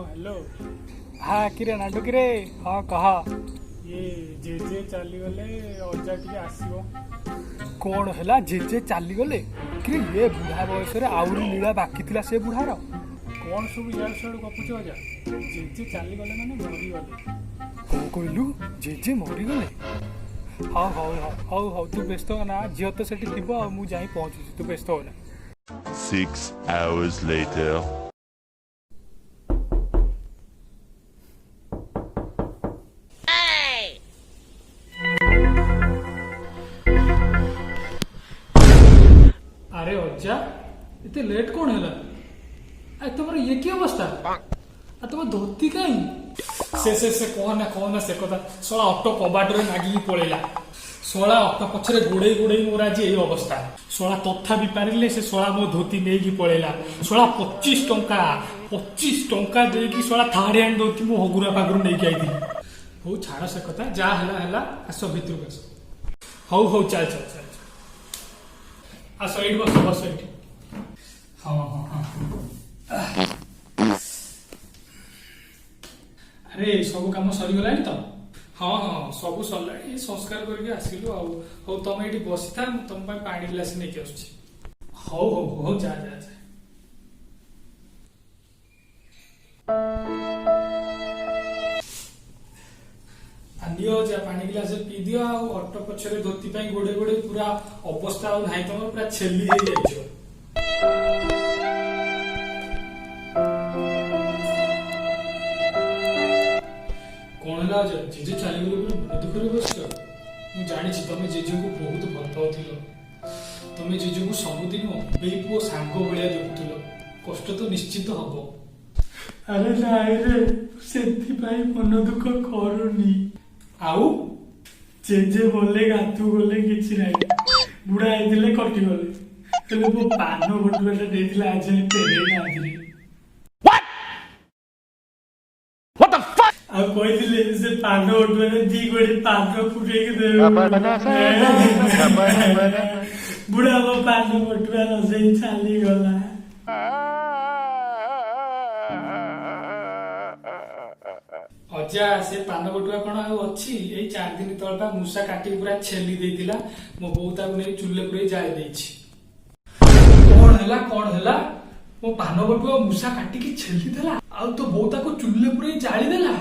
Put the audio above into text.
Hello. हाँ किरे नाटू किरे हाँ कह ये जेजे चलीगले अजा टे आसो। कौन है जेजे चलीगले किरे ये बुढ़ा बयस आहरी लीला बाकी थिला से बुढ़ार कौन सब इाड़ सियाड़ गपुच अजा? जेजे चलीगले माने मरीगले। कौन कहलु जेजे मरीगले? हाँ हौ हौ हौ हौ तू व्यस्त होना झील तो सेठी थी मुझे जाई पहुँचुची तू व्यस्त होना। 6 hours later. अरे अज्जा इतने लेट कौन है? तुम ये की अवस्था? तुम धोती कहीं से कहना से कथा शला अटो कबाट नागिकी पड़ेगा। शला अटो पछरे गोड़े गोड़े मोर आज ये अवस्था। शला तथा भी पारे से शला मो धोती नहीं पड़ेगा। शला 25 टंका देकी शला थार्ड हैंड धोती मो हगुरा पाखर नहीं आई। हौ छाड़ से कथा जा है आस भितर आस। हौ हौ चल चल चल आस ये बस बस ये। हाँ हाँ हाँ अरे सब कम सरीगला तो? हाँ हाँ सब सरला संस्कार करके आसिलु आउ। हौ तुम ये बसी था तुम पानी गिलास नहीं आसुची। हौ हौ हौ जा जा जा। नियो जा पानी गिलास पी दियो। अटो पछरे धोती गोड़े गोड़े पूरा अवस्था ना तुम पूरा छेली हो जाइछ। कौन है जेजे चलीगले मन दुख बस। मुझे जानी तुम जेजे को बहुत भल पाउल। तुम जेजे को सबुदिन अबे पुओ सांग भाया देखुल। कष्ट तो निश्चित हम। अरे नाई रे से मन दुख करूनी। आउ जेजे बोले गातु बोले किसी ना बुढ़ा होते कटिगले मो पान बटुआटा देता आज फेरे ना कहते से पान बटुआ दी गोड़े पान फुटे बुढ़ा मो पान बटुआ रसई चली गला। अजा से पान बटुआ कौन अच्छी? यही 4 दिन तलटा मूषा काटी पूरा छेली देता मो बो नहीं चूल्हे पूरे जाली देछि। कौन है मो पान बटुआ मूषा काटिकी छेली देला आ तो बो चूल्हे पूरे जाली देला।